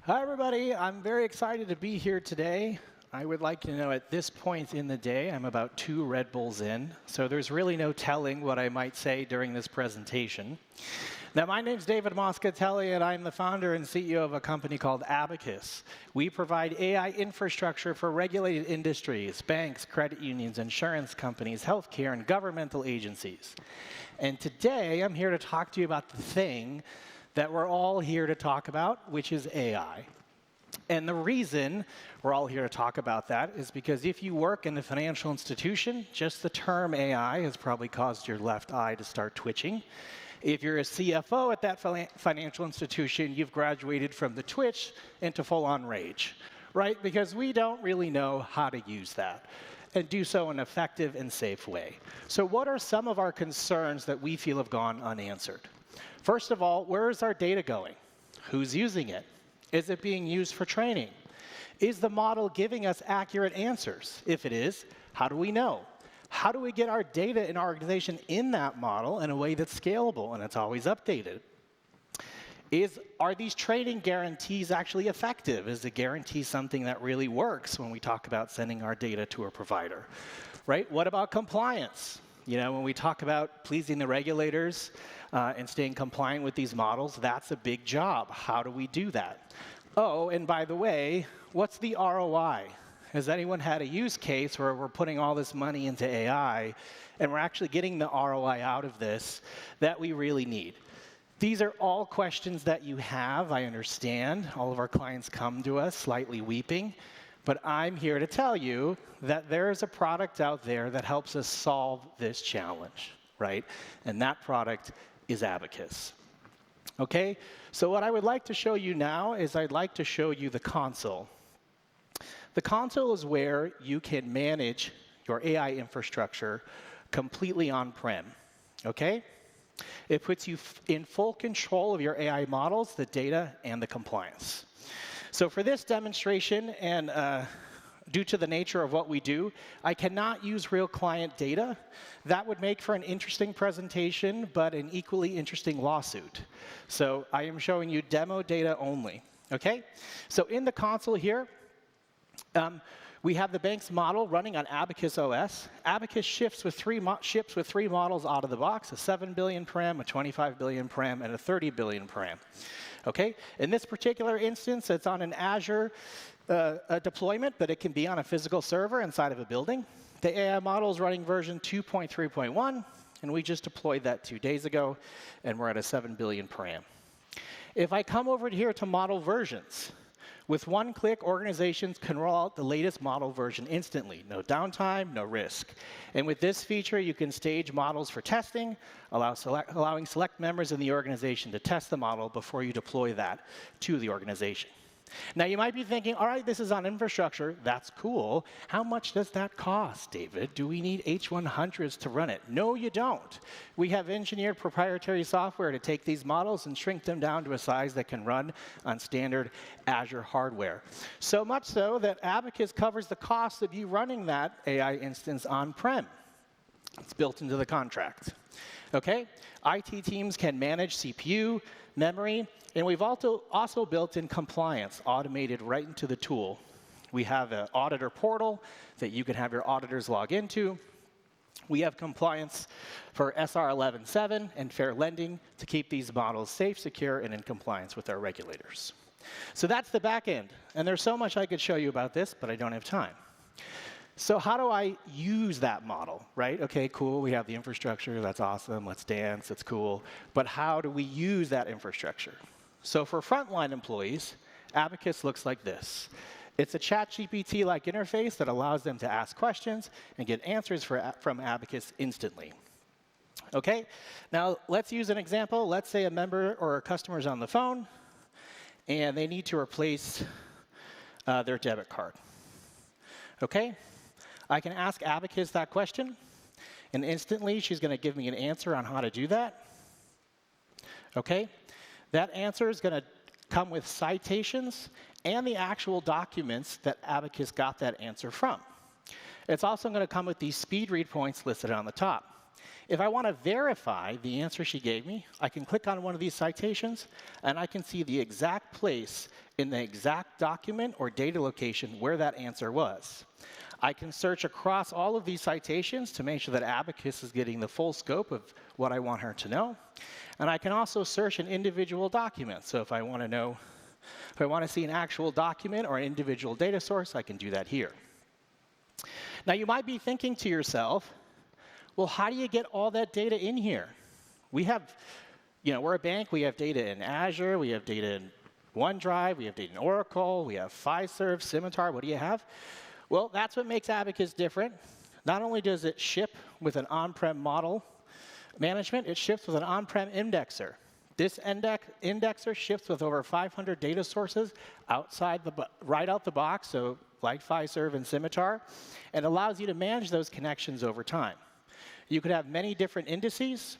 Hi, everybody. I'm very excited to be here today. I would like to know at this point in the day, I'm about 2 Red Bulls in, so there's really no telling what I might say during this presentation. Now, my name's David Moscatelli, and I'm the founder and CEO of a company called Abacus. We provide AI infrastructure for regulated industries, banks, credit unions, insurance companies, healthcare, and governmental agencies. And today, I'm here to talk to you about the thing that we're all here to talk about, which is AI. And the reason we're all here to talk about that is because if you work in a financial institution, just the term AI has probably caused your left eye to start twitching. If you're a CFO at that financial institution, you've graduated from the twitch into full-on rage, right? Because we don't really know how to use that and do so in an effective and safe way. So what are some of our concerns that we feel have gone unanswered? First of all, where is our data going? Who's using it? Is it being used for training? Is the model giving us accurate answers? If it is, how do we know? How do we get our data in our organization in that model in a way that's scalable and it's always updated? Are these training guarantees actually effective? Is the guarantee something that really works when we talk about sending our data to a provider? Right? What about compliance? You know, when we talk about pleasing the regulators and staying compliant with these models, that's a big job. How do we do that? Oh, and by the way, what's the ROI? Has anyone had a use case where we're putting all this money into AI and we're actually getting the ROI out of this that we really need? These are all questions that you have, I understand. All of our clients come to us slightly weeping. But I'm here to tell you that there is a product out there that helps us solve this challenge, right? And that product is Abacus. Okay? So what I would like to show you now is I'd like to show you the console. The console is where you can manage your AI infrastructure completely on-prem, okay? It puts you in full control of your AI models, the data, and the compliance. So for this demonstration, and due to the nature of what we do, I cannot use real client data. That would make for an interesting presentation, but an equally interesting lawsuit. So I am showing you demo data only, okay? So in the console here, we have the bank's model running on Abacus OS. Abacus ships with three models out of the box, a 7 billion param, a 25 billion param, and a 30 billion param. Okay? In this particular instance, it's on an Azure deployment, but it can be on a physical server inside of a building. The AI model is running version 2.3.1, and we just deployed that 2 days ago, and we're at a 7 billion param. If I come over here to model versions, with one click, organizations can roll out the latest model version instantly. No downtime, no risk. And with this feature, you can stage models for testing, allowing select members in the organization to test the model before you deploy that to the organization. Now, you might be thinking, all right, this is on infrastructure. That's cool. How much does that cost, David? Do we need H100s to run it? No, you don't. We have engineered proprietary software to take these models and shrink them down to a size that can run on standard Azure hardware. So much so that Abacus covers the cost of you running that AI instance on-prem. It's built into the contract. Okay? IT teams can manage CPU, memory, and we've also built in compliance, automated right into the tool. We have an auditor portal that you can have your auditors log into. We have compliance for SR 11.7 and fair lending to keep these models safe, secure, and in compliance with our regulators. So that's the back end. And there's so much I could show you about this, but I don't have time. So how do I use that model, right? Okay, cool, we have the infrastructure, that's awesome, let's dance, it's cool. But how do we use that infrastructure? So for frontline employees, Abacus looks like this. It's a ChatGPT-like interface that allows them to ask questions and get answers from Abacus instantly. Okay, now let's use an example. Let's say a member or a customer is on the phone, and they need to replace their debit card. Okay? I can ask Abacus that question, and instantly she's going to give me an answer on how to do that. Okay? That answer is going to come with citations and the actual documents that Abacus got that answer from. It's also going to come with these speed read points listed on the top. if I want to verify the answer she gave me, I can click on one of these citations, and I can see the exact place in the exact document or data location where that answer was. I can search across all of these citations to make sure that Abacus is getting the full scope of what I want her to know. And I can also search an individual document. So if I want to see an actual document or an individual data source, I can do that here. Now, you might be thinking to yourself, well, how do you get all that data in here? We have, we're a bank. We have data in Azure. We have data in OneDrive. We have data in Oracle. We have Fiserv, Scimitar. What do you have? Well, that's what makes Abacus different. Not only does it ship with an on-prem model management, it ships with an on-prem indexer. This indexer ships with over 500 data sources right out the box, so like Fiserv and Scimitar, and allows you to manage those connections over time. You could have many different indices,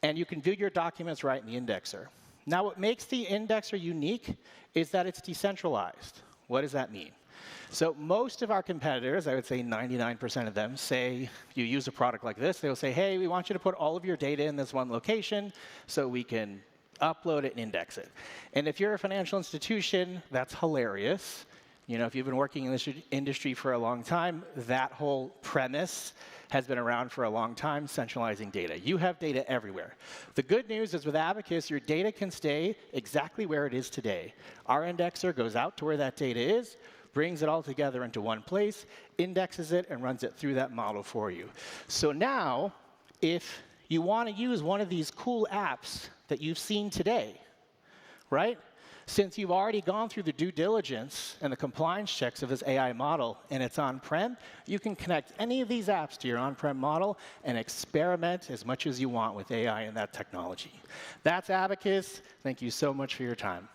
and you can view your documents right in the indexer. Now, what makes the indexer unique is that it's decentralized. What does that mean? So most of our competitors, I would say 99% of them, say, you use a product like this, they'll say, hey, we want you to put all of your data in this one location so we can upload it and index it. And if you're a financial institution, that's hilarious. If you've been working in this industry for a long time, that whole premise has been around for a long time, centralizing data. You have data everywhere. The good news is with Abacus, your data can stay exactly where it is today. Our indexer goes out to where that data is, brings it all together into one place, indexes it, and runs it through that model for you. So now, if you want to use one of these cool apps that you've seen today, right? Since you've already gone through the due diligence and the compliance checks of this AI model and it's on-prem, you can connect any of these apps to your on-prem model and experiment as much as you want with AI and that technology. That's Abacus. Thank you so much for your time.